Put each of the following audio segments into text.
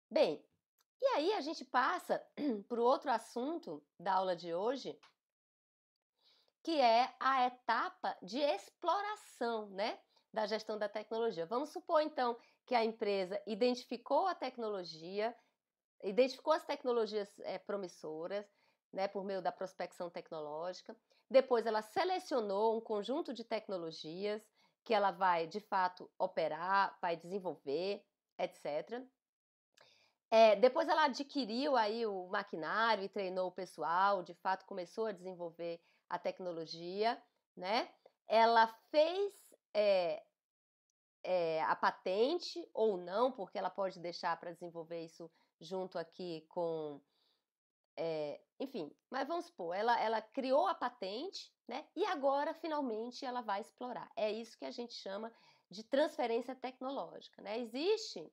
Bem, e aí a gente passa para o outro assunto da aula de hoje, que é a etapa de exploração, né, da gestão da tecnologia. Vamos supor então que a empresa identificou as tecnologias promissoras, né, por meio da prospecção tecnológica. Depois ela selecionou um conjunto de tecnologias que ela vai de fato operar, vai desenvolver, etc. Depois ela adquiriu aí o maquinário e treinou o pessoal, de fato começou a desenvolver a tecnologia, né? Ela fez a patente ou não, porque ela pode deixar para desenvolver isso junto aqui com, enfim, mas vamos supor, ela criou a patente, né? E agora finalmente ela vai explorar. É isso que a gente chama de transferência tecnológica, né? Existe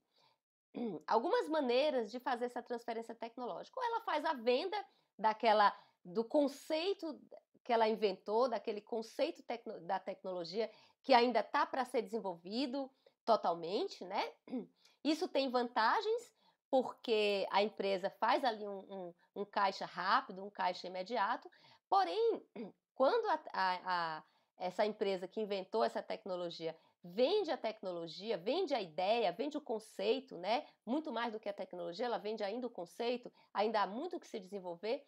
algumas maneiras de fazer essa transferência tecnológica. Ou ela faz a venda daquela do conceito que ela inventou, daquele conceito da tecnologia que ainda está para ser desenvolvido totalmente, né? Isso tem vantagens porque a empresa faz ali um caixa rápido, um caixa imediato, porém, quando essa empresa que inventou essa tecnologia vende a tecnologia, vende a ideia, vende o conceito, né? Muito mais do que a tecnologia, ela vende ainda o conceito, ainda há muito que se desenvolver.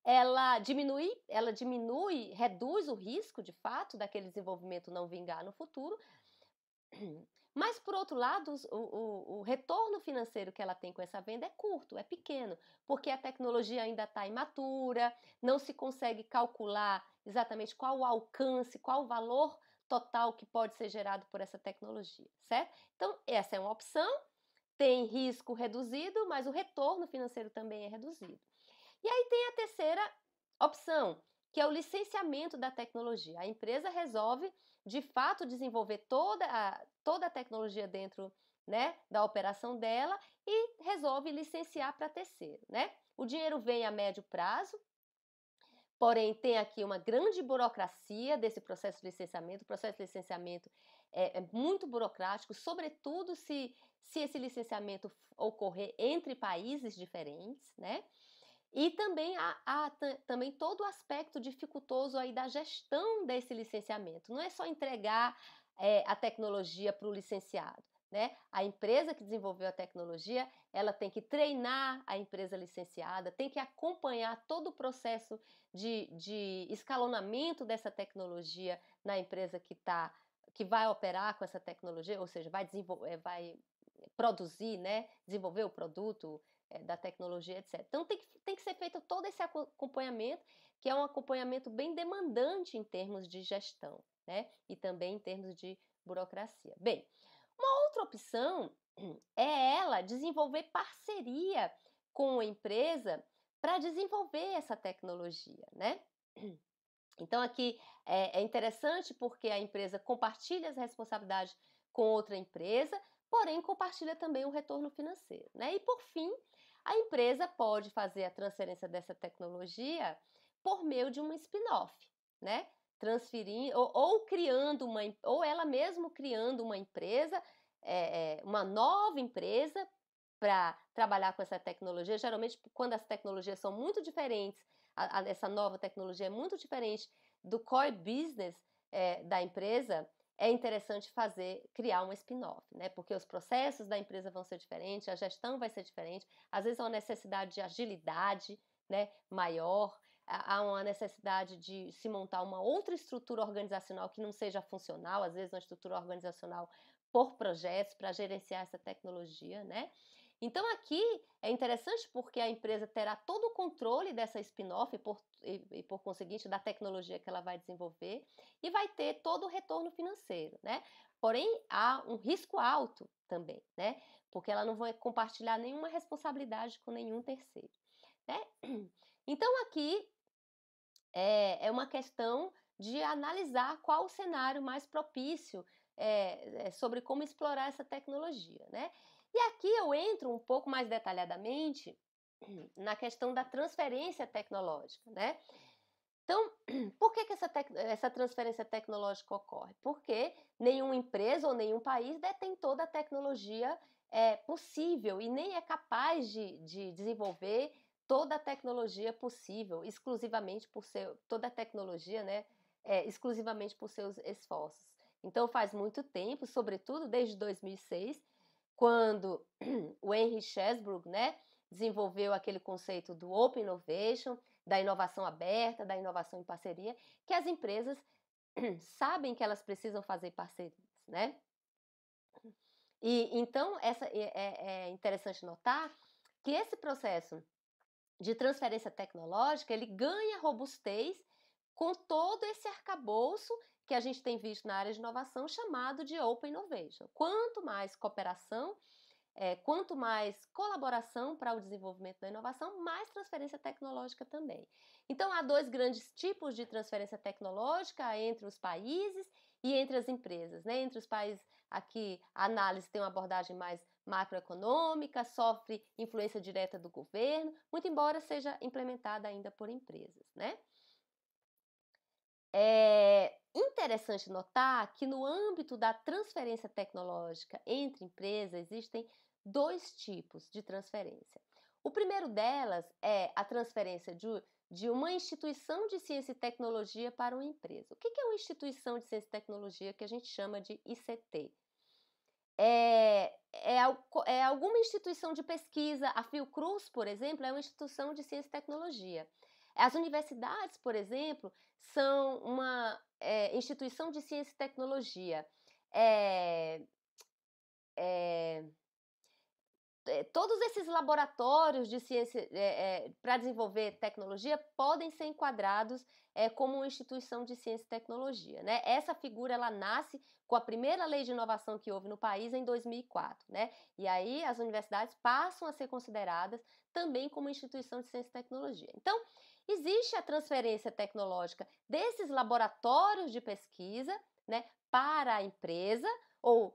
Ela diminui, reduz o risco, de fato, daquele desenvolvimento não vingar no futuro. Mas, por outro lado, o retorno financeiro que ela tem com essa venda é curto, é pequeno, porque a tecnologia ainda está imatura, não se consegue calcular exatamente qual o alcance, qual o valor total que pode ser gerado por essa tecnologia, certo? Então, essa é uma opção, tem risco reduzido, mas o retorno financeiro também é reduzido. E aí tem a terceira opção, que é o licenciamento da tecnologia. A empresa resolve, de fato, desenvolver toda a tecnologia dentro, né, da operação dela e resolve licenciar para terceiro, né? O dinheiro vem a médio prazo, porém tem aqui uma grande burocracia desse processo de licenciamento. O processo de licenciamento é muito burocrático, sobretudo se esse licenciamento ocorrer entre países diferentes, né? E também há também todo o aspecto dificultoso aí da gestão desse licenciamento. Não é só entregar a tecnologia para o licenciado, né? A empresa que desenvolveu a tecnologia, ela tem que treinar a empresa licenciada, tem que acompanhar todo o processo de escalonamento dessa tecnologia na empresa que vai operar com essa tecnologia, ou seja, vai produzir, né? Desenvolver o produto, da tecnologia, etc. Então tem que ser feito todo esse acompanhamento, que é um acompanhamento bem demandante em termos de gestão, né? E também em termos de burocracia. Bem, uma outra opção é ela desenvolver parceria com a empresa para desenvolver essa tecnologia, né? Então aqui é interessante porque a empresa compartilha as responsabilidades com outra empresa, porém compartilha também o retorno financeiro, né? E por fim, a empresa pode fazer a transferência dessa tecnologia por meio de um spin-off, né? Transferindo ou criando ou ela mesma criando uma empresa, uma nova empresa para trabalhar com essa tecnologia. Geralmente, quando as tecnologias são muito diferentes, essa nova tecnologia é muito diferente do core business da empresa, é interessante criar um spin-off, né? Porque os processos da empresa vão ser diferentes, a gestão vai ser diferente, às vezes há uma necessidade de agilidade, né, maior, há uma necessidade de se montar uma outra estrutura organizacional que não seja funcional, às vezes uma estrutura organizacional por projetos para gerenciar essa tecnologia, né? Então aqui é interessante porque a empresa terá todo o controle dessa spin-off e por conseguinte da tecnologia que ela vai desenvolver e vai ter todo o retorno financeiro, né? Porém há um risco alto também, né? Porque ela não vai compartilhar nenhuma responsabilidade com nenhum terceiro, né? Então aqui é uma questão de analisar qual o cenário mais propício sobre como explorar essa tecnologia, né? E aqui eu entro um pouco mais detalhadamente na questão da transferência tecnológica, né? Então, por que essa transferência tecnológica ocorre? Porque nenhuma empresa ou nenhum país detém toda a tecnologia possível e nem é capaz de desenvolver toda a tecnologia possível, exclusivamente por toda a tecnologia, né, exclusivamente por seus esforços. Então faz muito tempo, sobretudo desde 2006, quando o Henry Chesbrough, né, desenvolveu aquele conceito do Open Innovation, da inovação aberta, da inovação em parceria, que as empresas sabem que elas precisam fazer parcerias, né? E então é interessante notar que esse processo de transferência tecnológica ele ganha robustez com todo esse arcabouço que a gente tem visto na área de inovação chamado de Open Innovation. Quanto mais cooperação, quanto mais colaboração para o desenvolvimento da inovação, mais transferência tecnológica também. Então, há dois grandes tipos de transferência tecnológica entre os países e entre as empresas. Né? Entre os países, aqui a análise tem uma abordagem mais macroeconômica, sofre influência direta do governo, muito embora seja implementada ainda por empresas. Né? É interessante notar que no âmbito da transferência tecnológica entre empresas existem dois tipos de transferência. O primeiro delas é a transferência de uma instituição de ciência e tecnologia para uma empresa. O que é uma instituição de ciência e tecnologia que a gente chama de ICT? É alguma instituição de pesquisa. A Fiocruz, por exemplo, é uma instituição de ciência e tecnologia. As universidades, por exemplo, são uma instituição de ciência e tecnologia. Todos esses laboratórios de ciência para desenvolver tecnologia podem ser enquadrados como uma instituição de ciência e tecnologia. Né? Essa figura ela nasce com a primeira lei de inovação que houve no país em 2004. Né? E aí as universidades passam a ser consideradas também como instituição de ciência e tecnologia. Então, existe a transferência tecnológica desses laboratórios de pesquisa, né, para a empresa, ou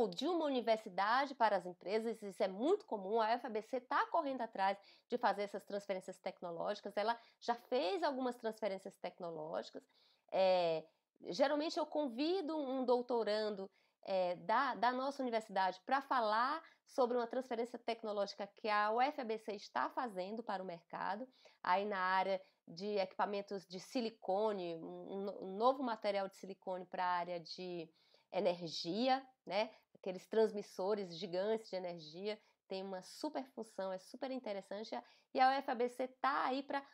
de uma universidade para as empresas. Isso é muito comum, a UFABC está correndo atrás de fazer essas transferências tecnológicas, ela já fez algumas transferências tecnológicas. Geralmente eu convido um doutorando da nossa universidade para falar sobre uma transferência tecnológica que a UFABC está fazendo para o mercado, aí na área de equipamentos de silicone, um novo material de silicone para a área de energia, né? Aqueles transmissores gigantes de energia, tem uma super função, é super interessante, e a UFABC está aí para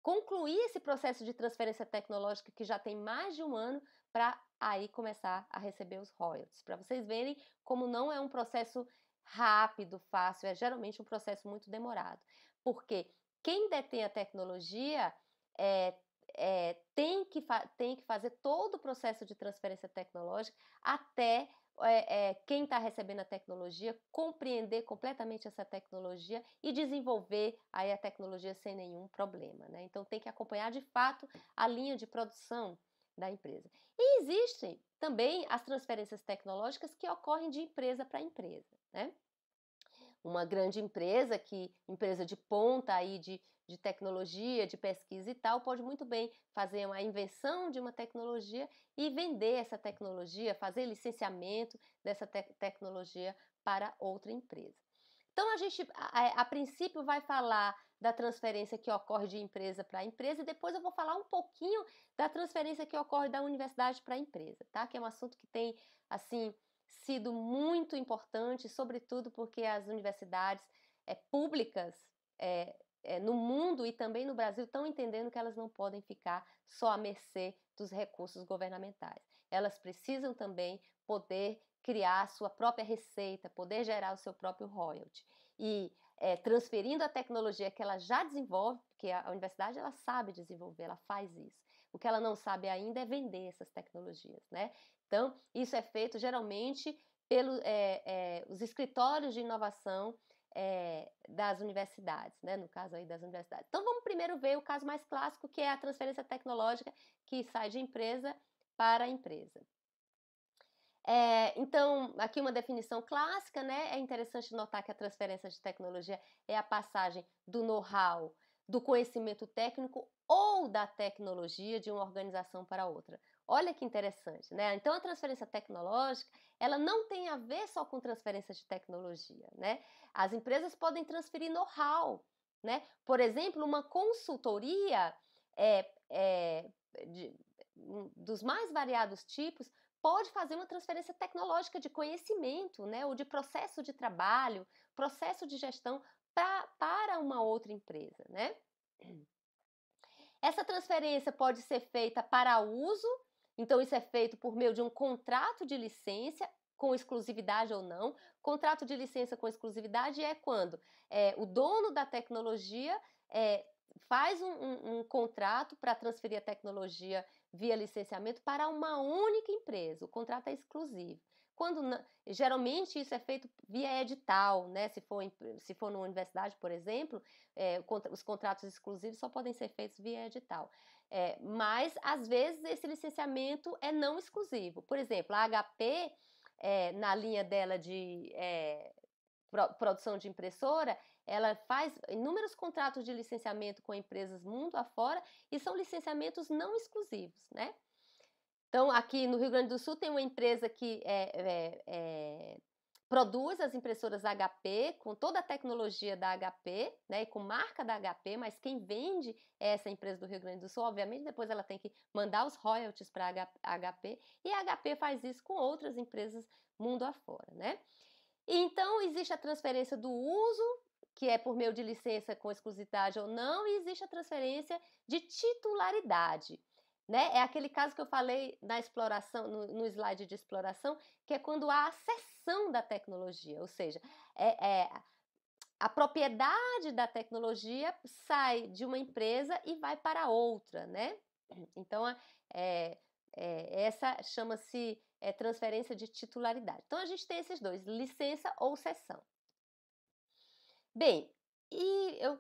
concluir esse processo de transferência tecnológica que já tem mais de um ano, para aí começar a receber os royalties, para vocês verem como não é um processo rápido, fácil, é geralmente um processo muito demorado, porque quem detém a tecnologia tem que fazer todo o processo de transferência tecnológica até quem está recebendo a tecnologia compreender completamente essa tecnologia e desenvolver aí a tecnologia sem nenhum problema. Né? Então tem que acompanhar de fato a linha de produção da empresa. E existem também as transferências tecnológicas que ocorrem de empresa para empresa. Né? Uma grande empresa, empresa de ponta aí de tecnologia, de pesquisa e tal, pode muito bem fazer uma invenção de uma tecnologia e vender essa tecnologia, fazer licenciamento dessa tecnologia para outra empresa. Então a gente, a princípio, vai falar da transferência que ocorre de empresa para empresa e depois eu vou falar um pouquinho da transferência que ocorre da universidade para a empresa, tá? Que é um assunto que tem, assim, sido muito importante, sobretudo porque as universidades públicas no mundo e também no Brasil estão entendendo que elas não podem ficar só à mercê dos recursos governamentais. Elas precisam também poder criar a sua própria receita, poder gerar o seu próprio royalty. E transferindo a tecnologia que ela já desenvolve, porque a universidade ela sabe desenvolver, ela faz isso. O que ela não sabe ainda é vender essas tecnologias, né? Então, isso é feito geralmente pelos os escritórios de inovação das universidades, né? No caso aí das universidades. Então, vamos primeiro ver o caso mais clássico, que é a transferência tecnológica que sai de empresa para empresa. Então, aqui uma definição clássica, né? É interessante notar que a transferência de tecnologia é a passagem do know-how, do conhecimento técnico ou da tecnologia de uma organização para outra. Olha que interessante, né? Então a transferência tecnológica, ela não tem a ver só com transferência de tecnologia, né? As empresas podem transferir know-how, né? Por exemplo, uma consultoria é, é, de, dos mais variados tipos pode fazer uma transferência tecnológica de conhecimento, né? Ou de processo de trabalho, processo de gestão para uma outra empresa, né? Essa transferência pode ser feita para uso, então isso é feito por meio de um contrato de licença, com exclusividade ou não. Contrato de licença com exclusividade é quando o dono da tecnologia faz um contrato para transferir a tecnologia via licenciamento para uma única empresa. O contrato é exclusivo. Geralmente isso é feito via edital, né? Se for numa universidade, por exemplo, os contratos exclusivos só podem ser feitos via edital. Mas, às vezes, esse licenciamento é não exclusivo. Por exemplo, a HP, na linha dela de produção de impressora, ela faz inúmeros contratos de licenciamento com empresas mundo afora e são licenciamentos não exclusivos, né? Então, aqui no Rio Grande do Sul tem uma empresa que produz as impressoras HP com toda a tecnologia da HP, né, e com marca da HP, mas quem vende é essa empresa do Rio Grande do Sul. Obviamente, depois ela tem que mandar os royalties para a HP, e a HP faz isso com outras empresas mundo afora, né? E então, existe a transferência do uso, que é por meio de licença com exclusividade ou não, e existe a transferência de titularidade. Né? É aquele caso que eu falei na exploração, no slide de exploração, que é quando há a cessão da tecnologia, ou seja, a propriedade da tecnologia sai de uma empresa e vai para outra, né? Então, essa chama-se transferência de titularidade. Então, a gente tem esses dois, licença ou cessão. Bem, e eu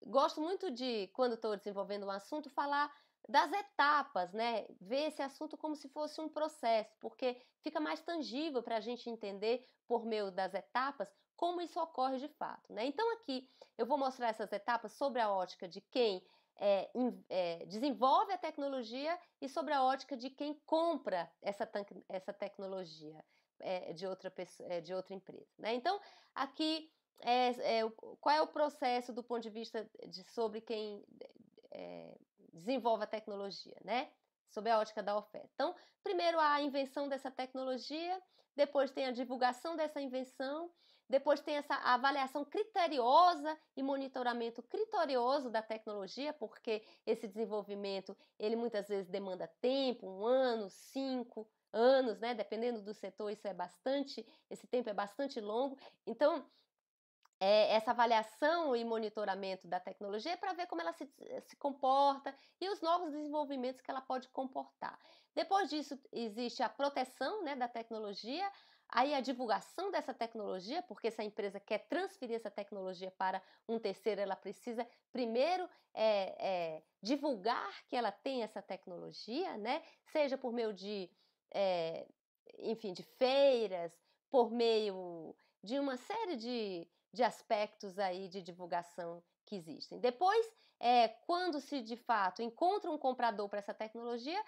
gosto muito de, quando estou desenvolvendo um assunto, falar das etapas, né? Ver esse assunto como se fosse um processo, porque fica mais tangível para a gente entender, por meio das etapas, como isso ocorre de fato, né? Então aqui eu vou mostrar essas etapas sobre a ótica de quem desenvolve a tecnologia e sobre a ótica de quem compra essa tecnologia de outra empresa, né? Então aqui qual é o processo do ponto de vista sobre quem desenvolve a tecnologia, né? Sob a ótica da oferta. Então, primeiro a invenção dessa tecnologia, depois tem a divulgação dessa invenção, depois tem essa avaliação criteriosa e monitoramento criterioso da tecnologia, porque esse desenvolvimento, ele muitas vezes demanda tempo, 1 ano, 5 anos, né? Dependendo do setor, esse tempo é bastante longo. Então, essa avaliação e monitoramento da tecnologia é para ver como ela se comporta e os novos desenvolvimentos que ela pode comportar. Depois disso, existe a proteção, né, da tecnologia, aí a divulgação dessa tecnologia, porque se a empresa quer transferir essa tecnologia para um terceiro, ela precisa primeiro divulgar que ela tem essa tecnologia, né, seja por meio de, enfim, de feiras, por meio de uma série de aspectos aí de divulgação que existem. Depois, quando se de fato encontra um comprador para essa tecnologia,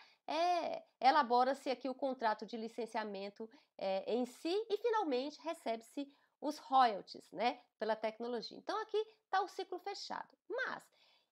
elabora-se aqui o contrato de licenciamento em si e finalmente recebe-se os royalties, né, pela tecnologia. Então aqui está o ciclo fechado. Mas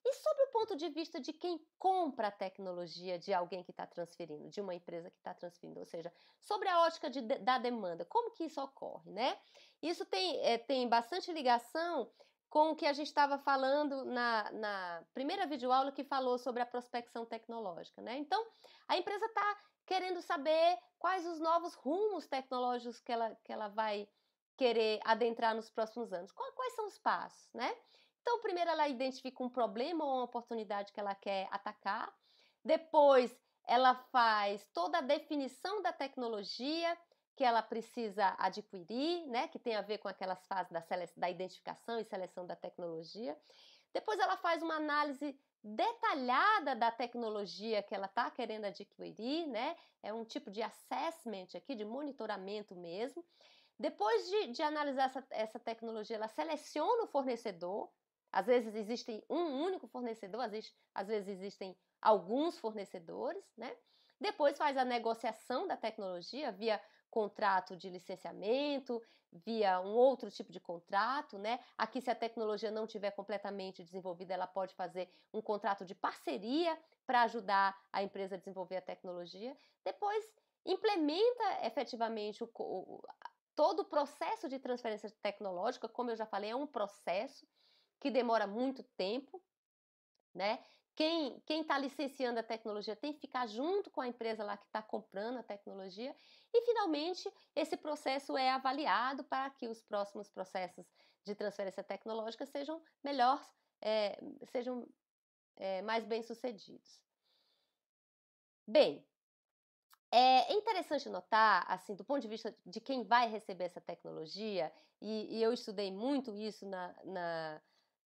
e sobre o ponto de vista de quem compra a tecnologia de alguém que está transferindo, de uma empresa que está transferindo, ou seja, sobre a ótica da demanda, como que isso ocorre, né? Isso tem bastante ligação com o que a gente estava falando na primeira videoaula que falou sobre a prospecção tecnológica, né? Então, a empresa está querendo saber quais os novos rumos tecnológicos que ela vai querer adentrar nos próximos anos. Quais são os passos, né? Então, primeiro ela identifica um problema ou uma oportunidade que ela quer atacar. Depois, ela faz toda a definição da tecnologia que ela precisa adquirir, né? Que tem a ver com aquelas fases da identificação e seleção da tecnologia. Depois, ela faz uma análise detalhada da tecnologia que ela está querendo adquirir, né? É um tipo de assessment aqui, de monitoramento mesmo. Depois de analisar essa tecnologia, ela seleciona o fornecedor. Às vezes existe um único fornecedor, às vezes existem alguns fornecedores, né? depois faz a negociação da tecnologia via contrato de licenciamento, via um outro tipo de contrato, né? Aqui, se a tecnologia não estiver completamente desenvolvida, ela pode fazer um contrato de parceria para ajudar a empresa a desenvolver a tecnologia. Depois, implementa efetivamente todo o processo de transferência tecnológica. Como eu já falei, é um processo que demora muito tempo, né? Quem está licenciando a tecnologia tem que ficar junto com a empresa lá que está comprando a tecnologia e, finalmente, esse processo é avaliado para que os próximos processos de transferência tecnológica sejam melhores, sejam mais bem-sucedidos. Bem, é interessante notar, assim, do ponto de vista de quem vai receber essa tecnologia, e eu estudei muito isso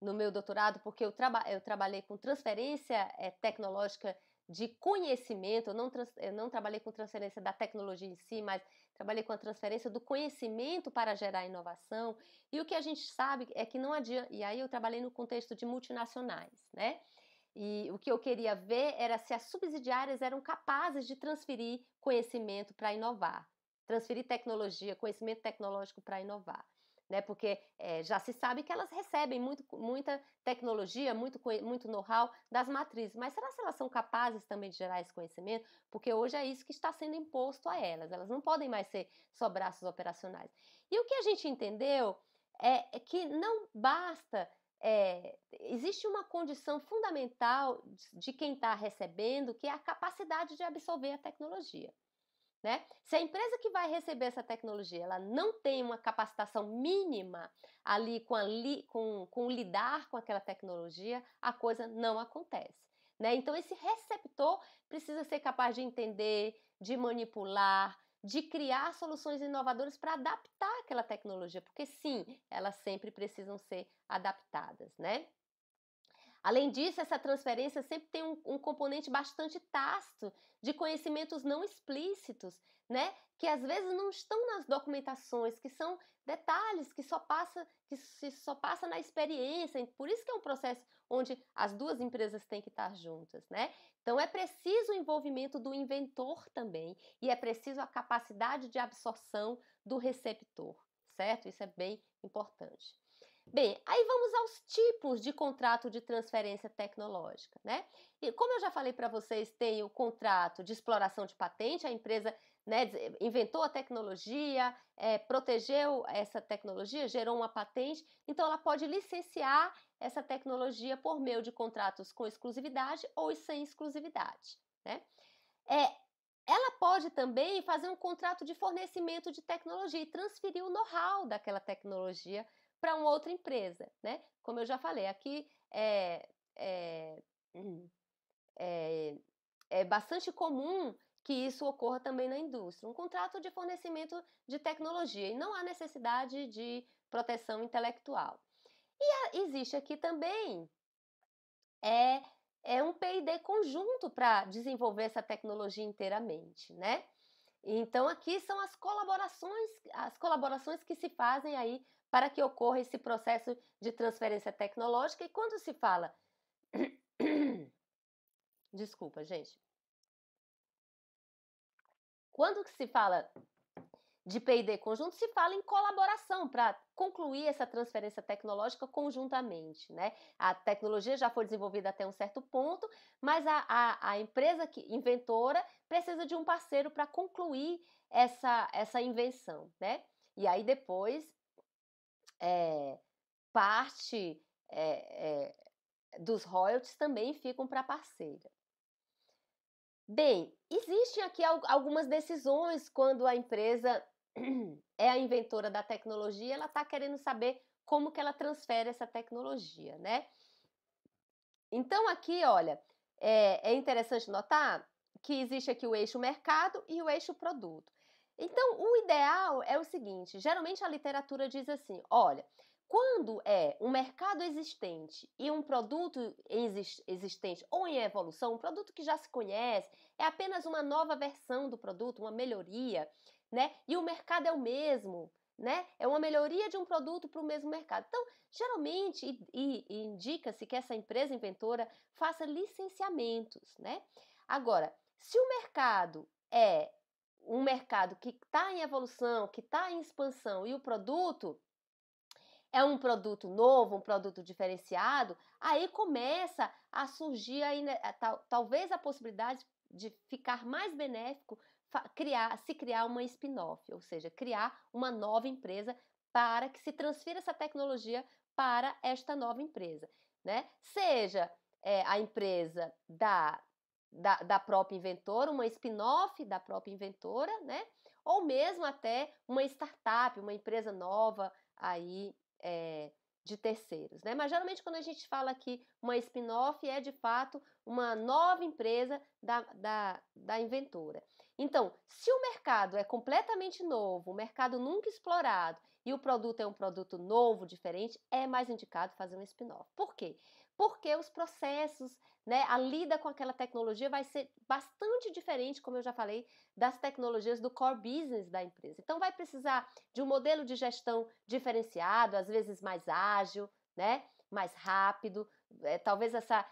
no meu doutorado, porque eu trabalhei com transferência tecnológica de conhecimento, eu não trabalhei com transferência da tecnologia em si, mas trabalhei com a transferência do conhecimento para gerar inovação, e o que a gente sabe é que não adianta, e aí eu trabalhei no contexto de multinacionais, né? E o que eu queria ver era se as subsidiárias eram capazes de transferir conhecimento para inovar, transferir tecnologia, conhecimento tecnológico para inovar. Né? Porque já se sabe que elas recebem muita tecnologia, muito know-how das matrizes, mas será que elas são capazes também de gerar esse conhecimento? Porque hoje é isso que está sendo imposto a elas não podem mais ser só braços operacionais. E o que a gente entendeu é que não basta existe uma condição fundamental de quem está recebendo, que é a capacidade de absorver a tecnologia. Né? Se a empresa que vai receber essa tecnologia ela não tem uma capacitação mínima ali com lidar com aquela tecnologia, a coisa não acontece. Né? Então, esse receptor precisa ser capaz de entender, de manipular, de criar soluções inovadoras para adaptar aquela tecnologia, porque sim, elas sempre precisam ser adaptadas, né? Além disso, essa transferência sempre tem um componente bastante tácito de conhecimentos não explícitos, né? Que às vezes não estão nas documentações, que são detalhes que se só passa na experiência. Por isso que é um processo onde as duas empresas têm que estar juntas, né? Então é preciso o envolvimento do inventor também e é preciso a capacidade de absorção do receptor, certo? Isso é bem importante. Bem, aí vamos aos tipos de contrato de transferência tecnológica, né? E como eu já falei para vocês, tem o contrato de exploração de patente, a empresa, né, inventou a tecnologia, protegeu essa tecnologia, gerou uma patente, então ela pode licenciar essa tecnologia por meio de contratos com exclusividade ou sem exclusividade, né? Ela pode também fazer um contrato de fornecimento de tecnologia e transferir o know-how daquela tecnologia para uma outra empresa, né? Como eu já falei, aqui é bastante comum que isso ocorra também na indústria. Um contrato de fornecimento de tecnologia e não há necessidade de proteção intelectual. E existe aqui também um P&D conjunto para desenvolver essa tecnologia inteiramente, né? Então aqui são as colaborações que se fazem aí para que ocorra esse processo de transferência tecnológica. E quando se fala desculpa, gente. Quando se fala de P&D conjunto, se fala em colaboração para concluir essa transferência tecnológica conjuntamente, né? A tecnologia já foi desenvolvida até um certo ponto, mas a empresa inventora precisa de um parceiro para concluir essa invenção, né? E aí depois parte dos royalties também ficam para a parceira. Bem, existem aqui algumas decisões quando a empresa é a inventora da tecnologia, ela está querendo saber como que ela transfere essa tecnologia, né? Então aqui, olha, é interessante notar que existe aqui o eixo mercado e o eixo produto. Então, o ideal é o seguinte, geralmente a literatura diz assim, olha, quando é um mercado existente e um produto existente ou em evolução, um produto que já se conhece, é apenas uma nova versão do produto, uma melhoria, né? E o mercado é o mesmo, né? É uma melhoria de um produto para o mesmo mercado. Então, geralmente, indica-se que essa empresa inventora faça licenciamentos, né? Agora, Se o mercado é um mercado que está em evolução, que está em expansão e o produto é um produto novo, um produto diferenciado, aí começa a surgir aí, né, talvez a possibilidade de ficar mais benéfico se criar uma spin-off, ou seja, criar uma nova empresa para que se transfira essa tecnologia para esta nova empresa, né? Seja a empresa da própria inventora, uma spin-off da própria inventora, né? Ou mesmo até uma startup, uma empresa nova aí de terceiros, né? Mas geralmente quando a gente fala aqui uma spin-off é de fato uma nova empresa da inventora. Então, se o mercado é completamente novo, o mercado nunca explorado e o produto é um produto novo, diferente, é mais indicado fazer um spin-off. Por quê? Porque os processos, né, a lida com aquela tecnologia vai ser bastante diferente, como eu já falei, das tecnologias do core business da empresa. Então vai precisar de um modelo de gestão diferenciado, às vezes mais ágil, né, mais rápido. Talvez essa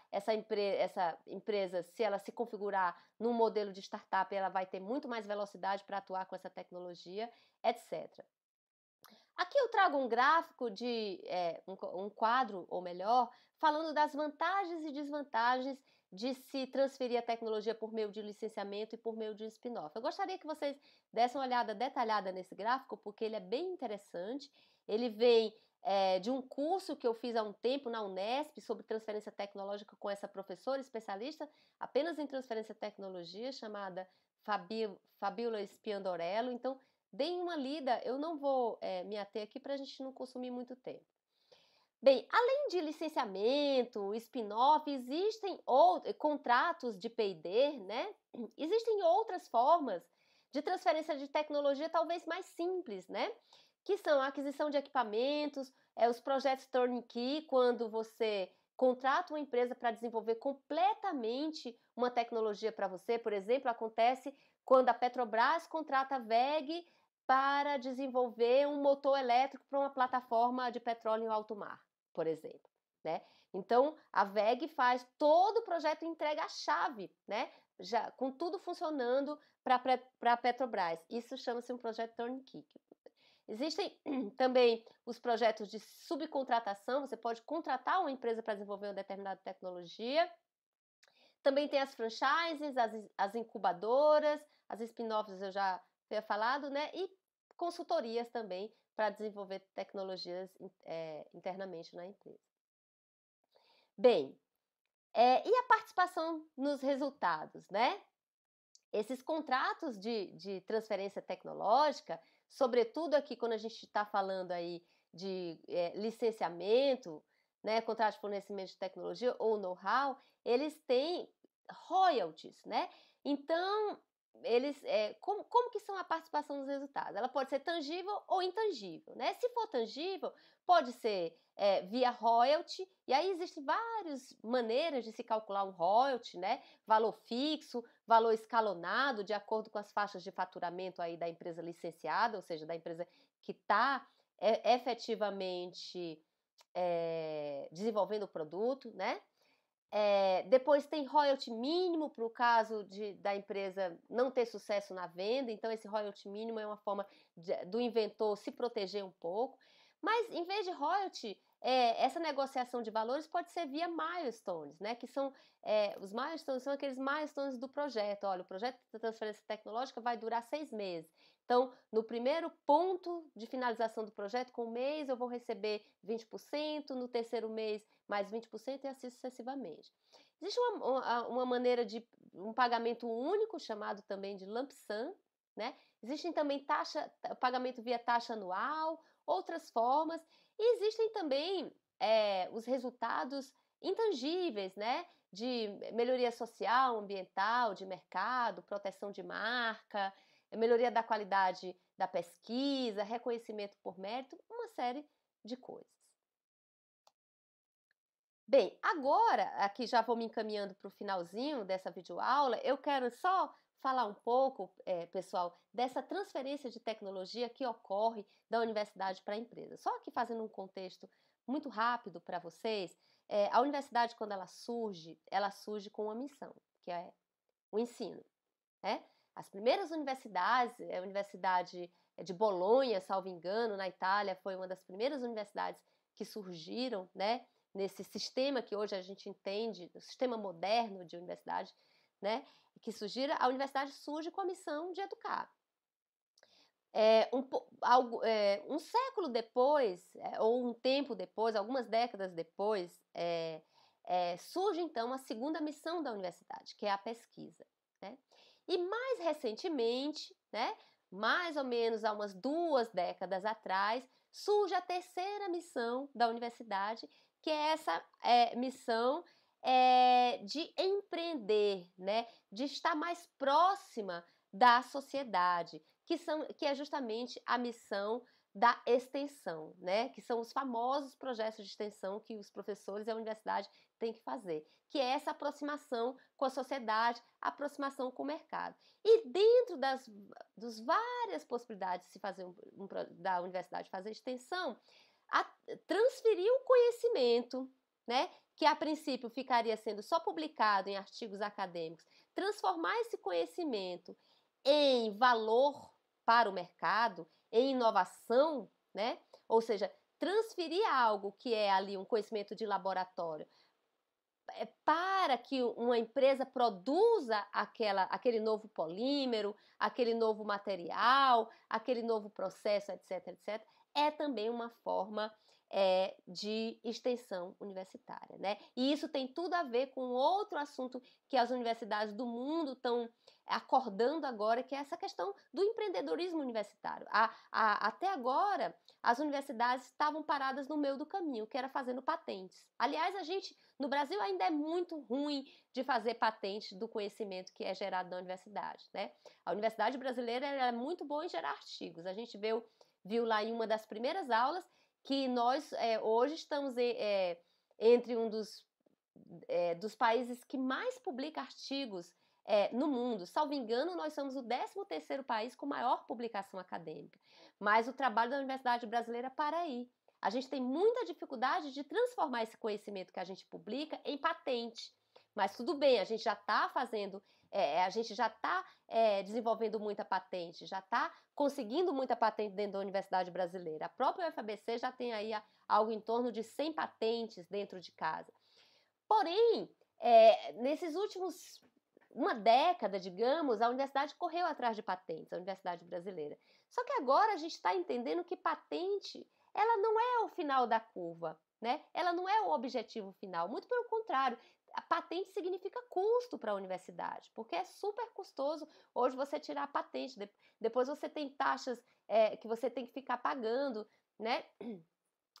empresa, se ela se configurar num modelo de startup, ela vai ter muito mais velocidade para atuar com essa tecnologia, etc. Aqui eu trago um gráfico um quadro, ou melhor, falando das vantagens e desvantagens de se transferir a tecnologia por meio de licenciamento e por meio de spin-off. Eu gostaria que vocês dessem uma olhada detalhada nesse gráfico, porque ele é bem interessante. Ele vem de um curso que eu fiz há um tempo na Unesp sobre transferência tecnológica com essa professora especialista apenas em transferência de tecnologia, chamada Fabiola Spiandorello. Então, deem uma lida, eu não vou me ater aqui para a gente não consumir muito tempo. Bem, além de licenciamento, spin-off, existem contratos de P&D, né? Existem outras formas de transferência de tecnologia talvez mais simples, né? Que são a aquisição de equipamentos, os projetos turnkey, quando você contrata uma empresa para desenvolver completamente uma tecnologia para você. Por exemplo, acontece quando a Petrobras contrata a WEG para desenvolver um motor elétrico para uma plataforma de petróleo em alto mar, por exemplo, né? Então, a WEG faz todo o projeto e entrega a chave, né? Já com tudo funcionando para a Petrobras. Isso chama-se um projeto turnkey. Existem também os projetos de subcontratação, você pode contratar uma empresa para desenvolver uma determinada tecnologia. Também tem as franchises, as incubadoras, as spin-offs eu já havia falado, né? E consultorias também para desenvolver tecnologias internamente na empresa. Bem, e a participação nos resultados, né? Esses contratos de transferência tecnológica, sobretudo aqui quando a gente está falando aí de licenciamento, né, contrato de fornecimento de tecnologia ou know-how, eles têm royalties, né? Então, eles, como que são a participação nos resultados? Ela pode ser tangível ou intangível, né? Se for tangível, pode ser via royalty, e aí existem várias maneiras de se calcular um royalty, né? Valor fixo, valor escalonado, de acordo com as faixas de faturamento aí da empresa licenciada, ou seja, da empresa que está efetivamente desenvolvendo o produto, né? Depois tem royalty mínimo para o caso da empresa não ter sucesso na venda, então esse royalty mínimo é uma forma do inventor se proteger um pouco. Mas em vez de royalty, essa negociação de valores pode ser via milestones, né? Que são os milestones são aqueles milestones do projeto. Olha, o projeto de transferência tecnológica vai durar 6 meses. Então, no primeiro ponto de finalização do projeto, com o mês, eu vou receber 20%, no terceiro mês, mais 20% e assim sucessivamente. Existe uma maneira de um pagamento único, chamado também de lump sum, né? Existem também pagamento via taxa anual, outras formas, e existem também os resultados intangíveis, né? De melhoria social, ambiental, de mercado, proteção de marca, melhoria da qualidade da pesquisa, reconhecimento por mérito, uma série de coisas. Bem, agora, aqui já vou me encaminhando para o finalzinho dessa videoaula, eu quero só falar um pouco, pessoal, dessa transferência de tecnologia que ocorre da universidade para a empresa. Só que fazendo um contexto muito rápido para vocês, a universidade, quando ela surge com uma missão, que é o ensino. né? As primeiras universidades, a Universidade de Bolonha, salvo engano, na Itália, foi uma das primeiras universidades que surgiram, né, nesse sistema que hoje a gente entende, o sistema moderno de universidade, né, que surgiram, a universidade surge com a missão de educar. Um século depois, ou um tempo depois, algumas décadas depois, surge então a segunda missão da universidade, que é a pesquisa, né? E mais recentemente, né, mais ou menos há umas 2 décadas atrás, surge a terceira missão da universidade, que é essa missão de empreender, né, de estar mais próxima da sociedade, que é justamente a missão da extensão, né? Que são os famosos projetos de extensão que os professores e a universidade têm que fazer, que é essa aproximação com a sociedade, aproximação com o mercado. E dentro das várias possibilidades de se fazer da universidade fazer extensão, transferir o conhecimento, né? Que a princípio ficaria sendo só publicado em artigos acadêmicos, transformar esse conhecimento em valor para o mercado, em inovação, né? Ou seja, transferir algo que é ali um conhecimento de laboratório para que uma empresa produza aquele novo polímero, aquele novo material, aquele novo processo, etc, etc, é também uma forma de extensão universitária, né? E isso tem tudo a ver com outro assunto que as universidades do mundo estão acordando agora, que é essa questão do empreendedorismo universitário. Até agora, as universidades estavam paradas no meio do caminho, que era fazendo patentes. Aliás, a gente, no Brasil, ainda é muito ruim de fazer patente do conhecimento que é gerado na universidade, né? A universidade brasileira é muito boa em gerar artigos. A gente viu lá em uma das primeiras aulas que nós hoje estamos entre um dos países que mais publica artigos no mundo. Salvo engano, nós somos o 13º país com maior publicação acadêmica. Mas o trabalho da Universidade Brasileira para aí. A gente tem muita dificuldade de transformar esse conhecimento que a gente publica em patente. Mas tudo bem, a gente já está fazendo, a gente já está desenvolvendo muita patente, já está conseguindo muita patente dentro da Universidade Brasileira. A própria UFABC já tem aí algo em torno de 100 patentes dentro de casa. Porém, nesses últimos uma década, digamos, a universidade correu atrás de patentes, a Universidade Brasileira. Só que agora a gente está entendendo que patente, ela não é o final da curva, né? Ela não é o objetivo final, muito pelo contrário. A patente significa custo para a universidade, porque é super custoso hoje você tirar a patente. Depois você tem taxas que você tem que ficar pagando, né?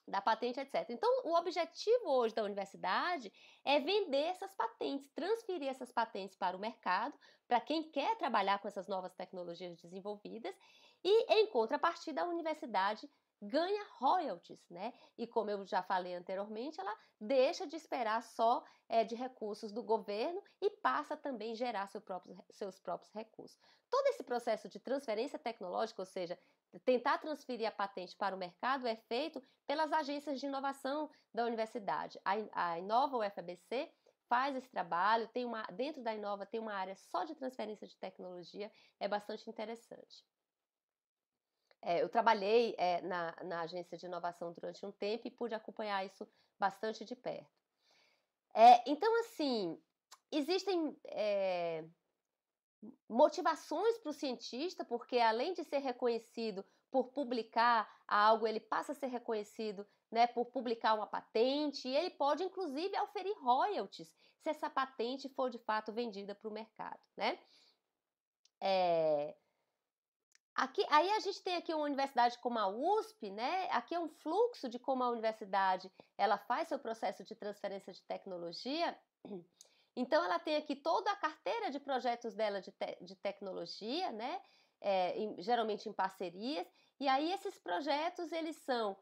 Da patente, etc. Então, o objetivo hoje da universidade é vender essas patentes, transferir essas patentes para o mercado, para quem quer trabalhar com essas novas tecnologias desenvolvidas, e em contrapartida a universidade ganha royalties, né? E como eu já falei anteriormente, ela deixa de esperar só de recursos do governo e passa também a gerar seus próprios recursos. Todo esse processo de transferência tecnológica, ou seja, tentar transferir a patente para o mercado, é feito pelas agências de inovação da universidade. A Inova UFABC faz esse trabalho, dentro da Inova tem uma área só de transferência de tecnologia, é bastante interessante. Eu trabalhei na agência de inovação durante um tempo e pude acompanhar isso bastante de perto. Então, assim, existem motivações para o cientista, porque além de ser reconhecido por publicar algo, ele passa a ser reconhecido, né, por publicar uma patente, e ele pode, inclusive, oferir royalties se essa patente for, de fato, vendida para o mercado, né? Aí a gente tem aqui uma universidade como a USP, né? Aqui é um fluxo de como a universidade ela faz seu processo de transferência de tecnologia. Então, ela tem aqui toda a carteira de projetos dela de tecnologia, né? Geralmente em parcerias. E aí, esses projetos, eles são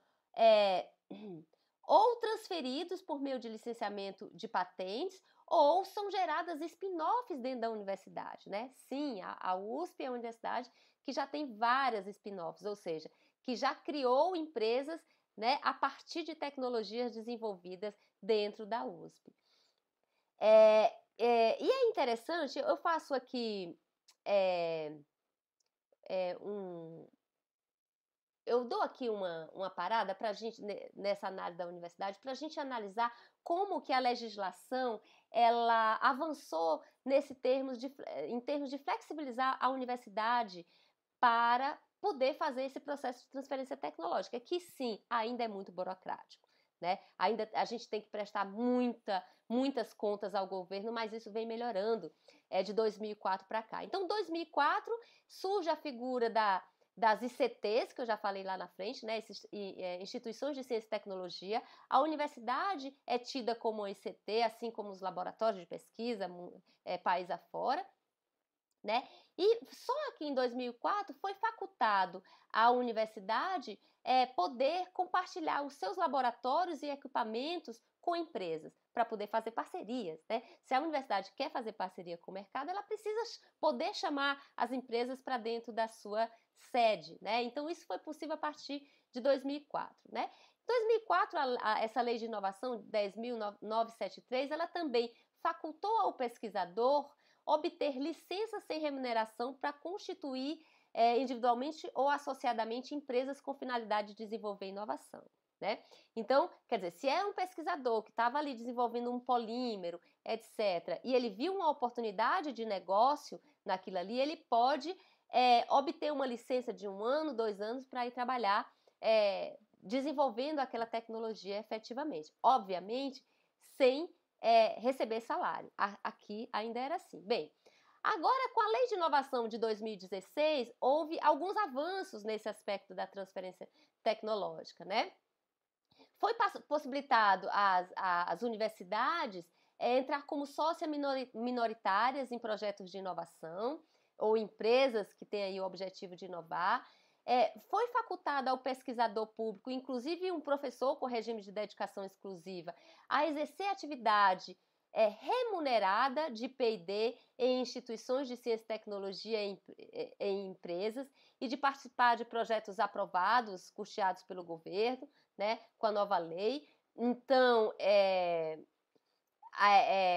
ou transferidos por meio de licenciamento de patentes, ou são geradas spin-offs dentro da universidade, né? Sim, a USP é uma universidade que já tem várias spin-offs, ou seja, que já criou empresas, né, a partir de tecnologias desenvolvidas dentro da USP. E é interessante, eu faço aqui é, eu dou aqui uma parada para a gente, nessa análise da universidade, para a gente analisar como que a legislação ela avançou em termos de flexibilizar a universidade para poder fazer esse processo de transferência tecnológica, que sim, ainda é muito burocrático. Né? Ainda a gente tem que prestar muitas contas ao governo, mas isso vem melhorando de 2004 para cá. Então, em 2004 surge a figura das ICTs, que eu já falei lá na frente, né? Instituições de Ciência e Tecnologia. A universidade é tida como ICT, assim como os laboratórios de pesquisa, país afora. Né? E só aqui em 2004 foi facultado à universidade poder compartilhar os seus laboratórios e equipamentos com empresas, para poder fazer parcerias. Né? Se a universidade quer fazer parceria com o mercado, ela precisa poder chamar as empresas para dentro da sua sede. Né? Então, isso foi possível a partir de 2004. Né? Em 2004, essa lei de inovação 10.973, ela também facultou ao pesquisador obter licença sem remuneração para constituir individualmente ou associadamente empresas com finalidade de desenvolver inovação. Né? Então, quer dizer, se é um pesquisador que estava ali desenvolvendo um polímero, etc., e ele viu uma oportunidade de negócio naquilo ali, ele pode obter uma licença de 1 ano, 2 anos para ir trabalhar desenvolvendo aquela tecnologia efetivamente. Obviamente, sem receber salário. Aqui ainda era assim. Bem, agora com a Lei de Inovação de 2016, houve alguns avanços nesse aspecto da transferência tecnológica, né? Foi possibilitado às universidades entrar como sócia minoritárias em projetos de inovação ou empresas que têm aí o objetivo de inovar. Foi facultado ao pesquisador público, inclusive um professor com regime de dedicação exclusiva, a exercer atividade remunerada de P&D em instituições de ciência e tecnologia em empresas e de participar de projetos aprovados, custeados pelo governo, né, com a nova lei. Então,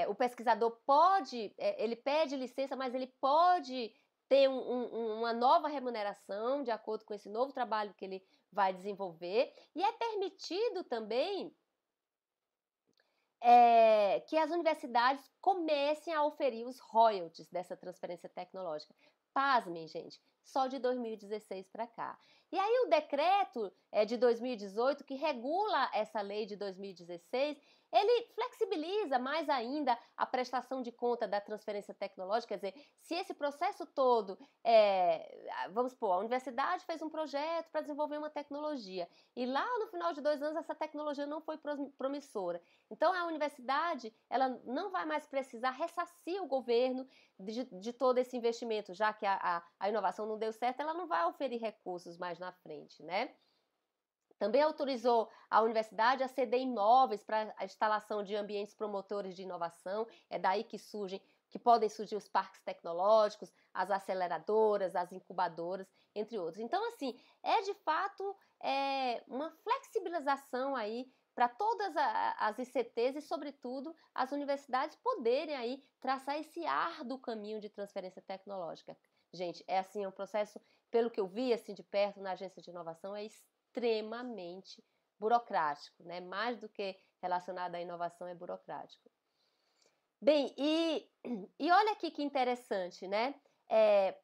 o pesquisador pode, ele pede licença, mas ele pode ter uma nova remuneração de acordo com esse novo trabalho que ele vai desenvolver. E é permitido também que as universidades comecem a oferir os royalties dessa transferência tecnológica. Pasmem, gente, só de 2016 para cá. E aí o decreto de 2018, que regula essa lei de 2016, ele flexibiliza mais ainda a prestação de conta da transferência tecnológica, quer dizer, se esse processo todo, vamos supor, a universidade fez um projeto para desenvolver uma tecnologia, e lá no final de 2 anos essa tecnologia não foi promissora. Então a universidade, ela não vai mais precisar ressarcir o governo de todo esse investimento, já que a inovação não deu certo, ela não vai oferir recursos mais na frente, né? Também autorizou a universidade a ceder imóveis para a instalação de ambientes promotores de inovação. É daí que podem surgir os parques tecnológicos, as aceleradoras, as incubadoras, entre outros. Então, assim, de fato uma flexibilização aí para todas as ICTs e, sobretudo, as universidades poderem aí traçar esse árduo caminho de transferência tecnológica. Gente, assim, é um processo, pelo que eu vi assim de perto na agência de inovação, extremamente burocrático, né? Mais do que relacionado à inovação, é burocrático. Bem, e olha aqui que interessante, né?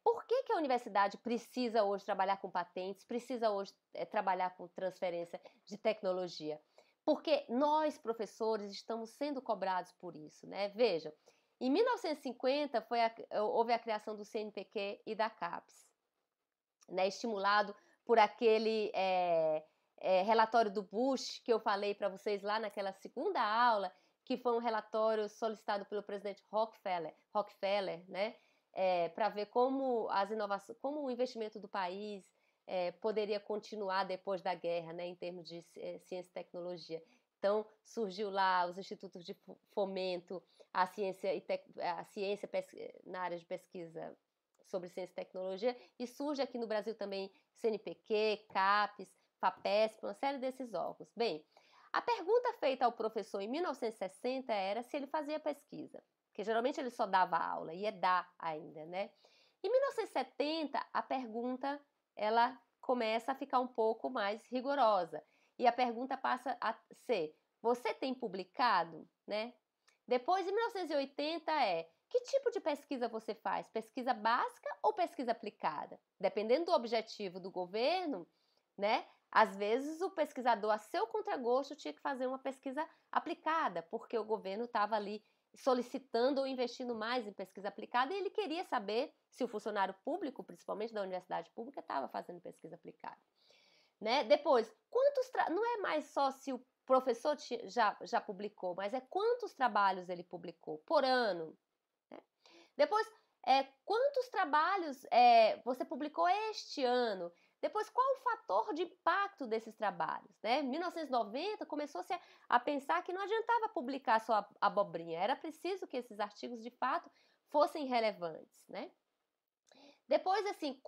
Por que a universidade precisa hoje trabalhar com patentes, precisa hoje trabalhar com transferência de tecnologia? Porque nós, professores, estamos sendo cobrados por isso, né? Veja, em 1950 houve a criação do CNPq e da CAPES, né? Estimulado por aquele relatório do Bush que eu falei para vocês lá naquela segunda aula, que foi um relatório solicitado pelo presidente Rockefeller, né? Para ver como as inovações, como o investimento do país poderia continuar depois da guerra, né, em termos de ciência e tecnologia. Então, surgiu lá os institutos de fomento à ciência, na área de pesquisa sobre ciência e tecnologia, e surge aqui no Brasil também CNPq, CAPES, FAPESP, uma série desses órgãos. Bem, a pergunta feita ao professor em 1960 era se ele fazia pesquisa, porque geralmente ele só dava aula, e dá ainda, né? Em 1970, a pergunta ela começa a ficar um pouco mais rigorosa e a pergunta passa a ser: você tem publicado, né? Depois, em 1980, que tipo de pesquisa você faz? Pesquisa básica ou pesquisa aplicada? Dependendo do objetivo do governo, né? Às vezes o pesquisador, a seu contragosto, tinha que fazer uma pesquisa aplicada, porque o governo estava ali solicitando ou investindo mais em pesquisa aplicada e ele queria saber se o funcionário público, principalmente da universidade pública, estava fazendo pesquisa aplicada. Né? Depois, não é mais só se o professor já publicou, mas é quantos trabalhos ele publicou por ano. Né? Depois, quantos trabalhos você publicou este ano? Depois, qual o fator de impacto desses trabalhos? Né? Em 1990, começou-se a pensar que não adiantava publicar só abobrinha, era preciso que esses artigos, de fato, fossem relevantes. Né? Depois, assim,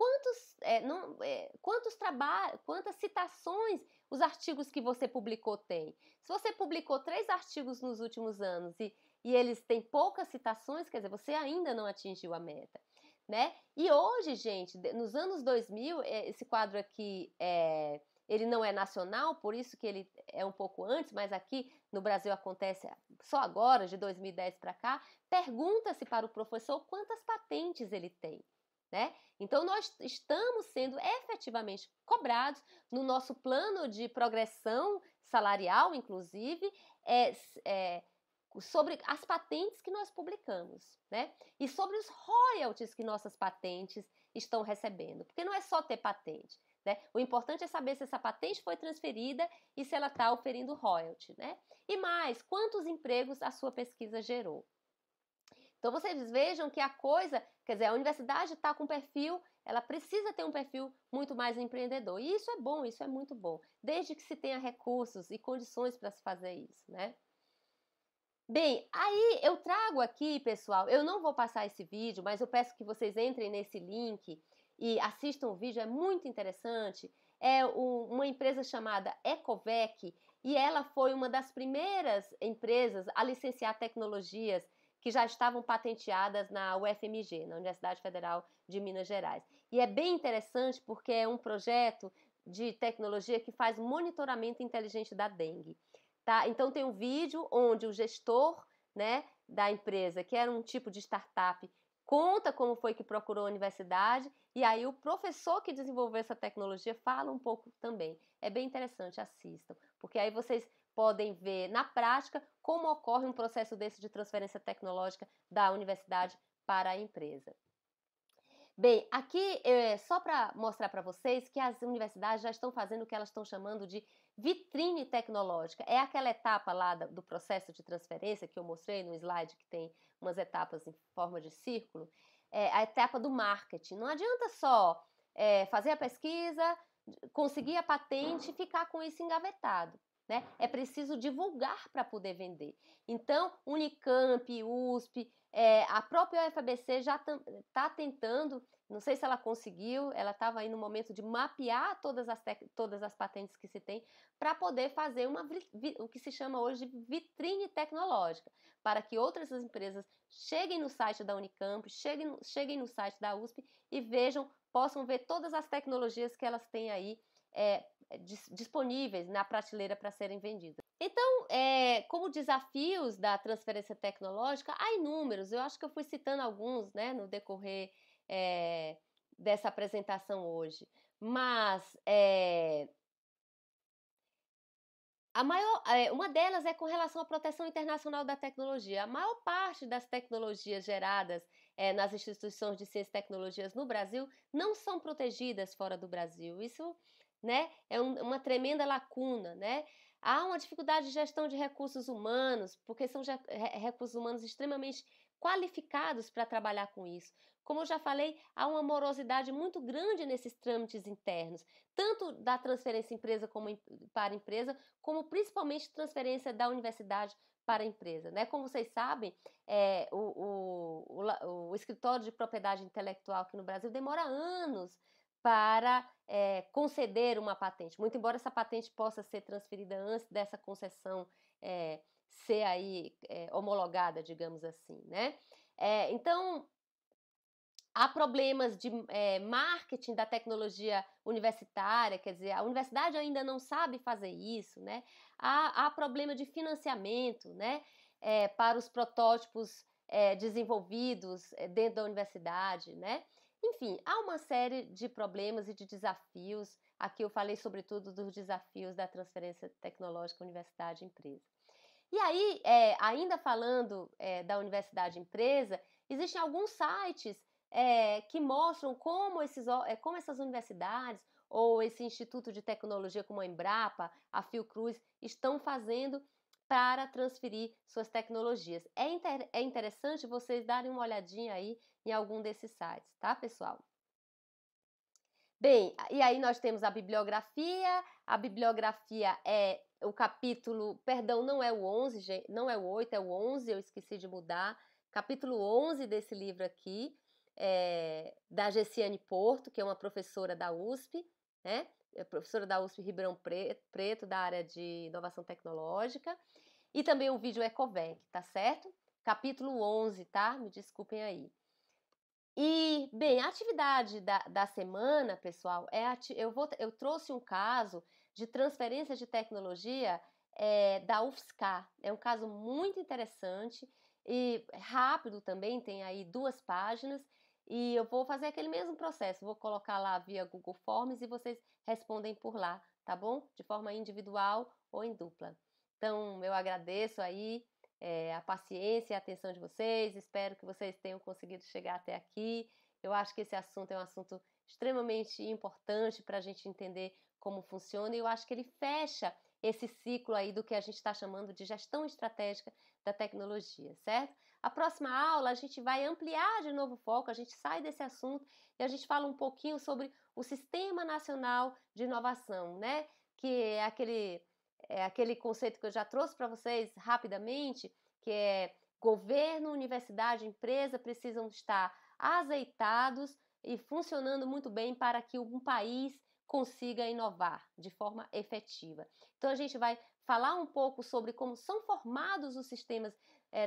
quantos trabalhos, quantas citações os artigos que você publicou têm? Se você publicou 3 artigos nos últimos anos e eles têm poucas citações, quer dizer, você ainda não atingiu a meta. Né? E hoje, gente, nos anos 2000, esse quadro aqui ele não é nacional, por isso que ele é um pouco antes, mas aqui no Brasil acontece só agora, de 2010 para cá, pergunta-se para o professor quantas patentes ele tem. Né? Então, nós estamos sendo efetivamente cobrados no nosso plano de progressão salarial, inclusive, sobre as patentes que nós publicamos, né? E sobre os royalties que nossas patentes estão recebendo. Porque não é só ter patente, né? O importante é saber se essa patente foi transferida e se ela está oferindo royalty, né? E mais, quantos empregos a sua pesquisa gerou. Então, vocês vejam que a coisa, quer dizer, a universidade está com perfil, ela precisa ter um perfil muito mais empreendedor. E isso é bom, isso é muito bom, desde que se tenha recursos e condições para se fazer isso, né? Bem, aí eu trago aqui, pessoal, eu não vou passar esse vídeo, mas eu peço que vocês entrem nesse link e assistam o vídeo, é muito interessante. É uma empresa chamada Ecovec e ela foi uma das primeiras empresas a licenciar tecnologias que já estavam patenteadas na UFMG, na Universidade Federal de Minas Gerais. E é bem interessante porque é um projeto de tecnologia que faz monitoramento inteligente da dengue. Tá? Então tem um vídeo onde o gestor, né, da empresa, que era um tipo de startup, conta como foi que procurou a universidade e aí o professor que desenvolveu essa tecnologia fala um pouco também. É bem interessante, assistam, porque aí vocês podem ver na prática como ocorre um processo desse de transferência tecnológica da universidade para a empresa. Bem, aqui só para mostrar para vocês que as universidades já estão fazendo o que elas estão chamando de vitrine tecnológica. É aquela etapa lá do processo de transferência que eu mostrei no slide, que tem umas etapas em forma de círculo. A etapa do marketing. Não adianta só fazer a pesquisa, conseguir a patente e ficar com isso engavetado. Né? É preciso divulgar para poder vender. Então, Unicamp, USP, a própria UFABC já está tentando, não sei se ela conseguiu, ela estava aí no momento de mapear todas as patentes que se tem para poder fazer o que se chama hoje de vitrine tecnológica, para que outras empresas cheguem no site da Unicamp, cheguem no site da USP e possam ver todas as tecnologias que elas têm aí disponíveis na prateleira para serem vendidas. Então, como desafios da transferência tecnológica, há inúmeros. Eu acho que eu fui citando alguns, né, no decorrer dessa apresentação hoje. Mas uma delas é com relação à proteção internacional da tecnologia. A maior parte das tecnologias geradas nas instituições de ciência e tecnologias no Brasil não são protegidas fora do Brasil. Isso, né, é uma tremenda lacuna, né? Há uma dificuldade de gestão de recursos humanos, porque são recursos humanos extremamente qualificados para trabalhar com isso. Como eu já falei, há uma morosidade muito grande nesses trâmites internos, tanto da transferência empresa para empresa, como principalmente transferência da universidade para a empresa. Né? Como vocês sabem, o escritório de propriedade intelectual aqui no Brasil demora anos para conceder uma patente, muito embora essa patente possa ser transferida antes dessa concessão ser aí homologada, digamos assim, né? Então, Há problemas de marketing da tecnologia universitária, quer dizer, a universidade ainda não sabe fazer isso, né? Há problema de financiamento, né? Para os protótipos desenvolvidos dentro da universidade, né? Enfim, há uma série de problemas e de desafios. Aqui eu falei sobretudo dos desafios da transferência tecnológica universidade-empresa. E aí, ainda falando da universidade-empresa, existem alguns sites que mostram como essas universidades ou esse instituto de tecnologia como a Embrapa, a Fiocruz, estão fazendo para transferir suas tecnologias. É interessante vocês darem uma olhadinha aí em algum desses sites, tá, pessoal? Bem, e aí nós temos a bibliografia é o capítulo, perdão, não é o 11, não é o 8, é o 11, eu esqueci de mudar, capítulo 11 desse livro aqui, da Gessiane Porto, que é uma professora da USP, né? É professora da USP Ribeirão Preto, da área de inovação tecnológica, e também o vídeo Ecovec, tá certo? Capítulo 11, tá? Me desculpem aí. E, bem, a atividade da semana, pessoal, eu trouxe um caso de transferência de tecnologia da UFSCar. É um caso muito interessante e rápido também, tem aí 2 páginas. E eu vou fazer aquele mesmo processo, vou colocar lá via Google Forms e vocês respondem por lá, tá bom? De forma individual ou em dupla. Então, eu agradeço aí a paciência e a atenção de vocês. Espero que vocês tenham conseguido chegar até aqui. Eu acho que esse assunto é um assunto extremamente importante para a gente entender como funciona e eu acho que ele fecha esse ciclo aí do que a gente está chamando de gestão estratégica da tecnologia, certo? A próxima aula a gente vai ampliar de novo o foco, a gente sai desse assunto e a gente fala um pouquinho sobre o Sistema Nacional de Inovação, né? Que é aquele conceito que eu já trouxe para vocês rapidamente, que é governo, universidade, empresa precisam estar azeitados e funcionando muito bem para que um país consiga inovar de forma efetiva. Então a gente vai falar um pouco sobre como são formados os sistemas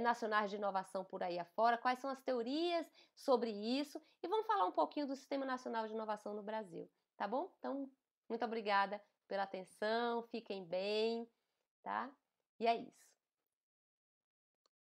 nacionais de inovação por aí afora, quais são as teorias sobre isso e vamos falar um pouquinho do Sistema Nacional de Inovação no Brasil, tá bom? Então, muito obrigada pela atenção, fiquem bem, tá? E é isso.